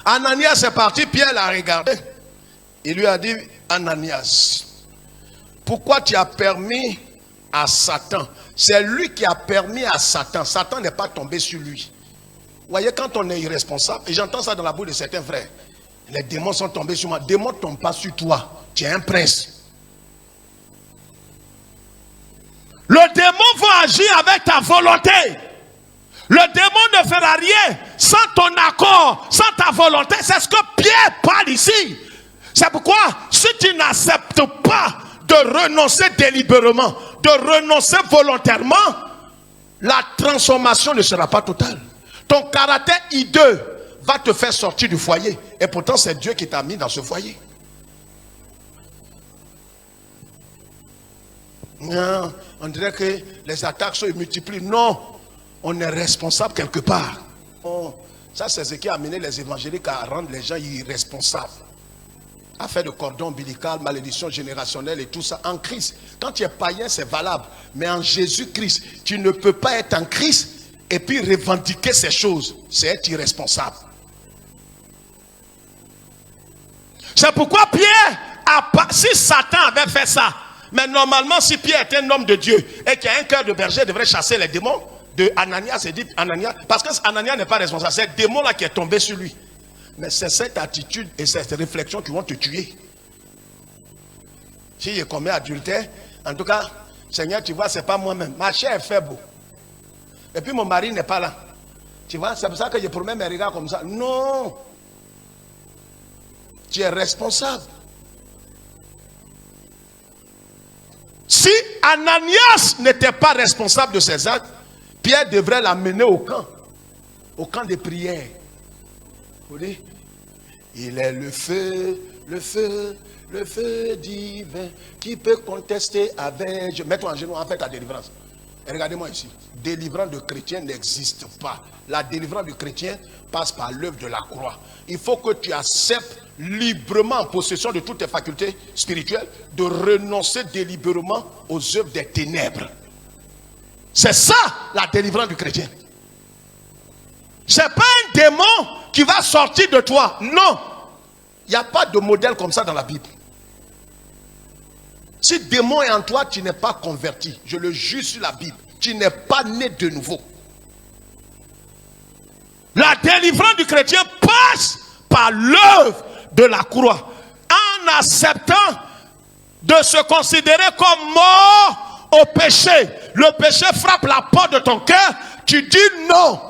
Ananias est parti, Pierre l'a regardé. Il lui a dit, Ananias, pourquoi tu as permis à Satan? C'est lui qui a permis à Satan. Satan n'est pas tombé sur lui. Vous voyez, quand on est irresponsable, et j'entends ça dans la bouche de certains frères, les démons sont tombés sur moi. Les démons ne tombent pas sur toi. Tu es un prince. Le démon va agir avec ta volonté. Le démon ne fera rien sans ton accord, sans ta volonté. C'est ce que Pierre parle ici. C'est pourquoi, si tu n'acceptes pas de renoncer délibérément, de renoncer volontairement, la transformation ne sera pas totale. Ton caractère hideux va te faire sortir du foyer. Et pourtant, c'est Dieu qui t'a mis dans ce foyer. Non, on dirait que les attaques se multiplient. Non, on est responsable quelque part. Oh, ça, c'est ce qui a amené les évangéliques à rendre les gens irresponsables. À faire de cordon ombilical, malédiction générationnelle et tout ça en Christ. Quand tu es païen, c'est valable. Mais en Jésus-Christ, tu ne peux pas être en Christ et puis revendiquer ces choses. C'est être irresponsable. C'est pourquoi Pierre, si Satan avait fait ça, mais normalement, si Pierre était un homme de Dieu et qui a un cœur de berger, il devrait chasser les démons de Ananias et dit Ananias, parce que Ananias n'est pas responsable, c'est le démon là qui est tombé sur lui. Mais c'est cette attitude et cette réflexion qui vont te tuer. Si je commets adultère, en tout cas, Seigneur, tu vois, c'est pas moi-même. Ma chair est faible. Et puis mon mari n'est pas là. Tu vois, c'est pour ça que je promets mes regards comme ça. Non. Tu es responsable. Si Ananias n'était pas responsable de ses actes, Pierre devrait l'amener au camp de prière. Vous dites, il est le feu, le feu, le feu divin qui peut contester avec... Mets-toi en genoux, en fait ta délivrance. Et regardez-moi ici. Délivrance de chrétien n'existe pas. La délivrance du chrétien passe par l'œuvre de la croix. Il faut que tu acceptes librement, en possession de toutes tes facultés spirituelles, de renoncer délibérément aux œuvres des ténèbres. C'est ça la délivrance du chrétien. C'est pas un démon qui va sortir de toi. Non. Il n'y a pas de modèle comme ça dans la Bible. Si le démon est en toi, tu n'es pas converti. Je le jure sur la Bible. Tu n'es pas né de nouveau. La délivrance du chrétien passe par l'œuvre de la croix. En acceptant de se considérer comme mort au péché. Le péché frappe la porte de ton cœur. Tu dis non.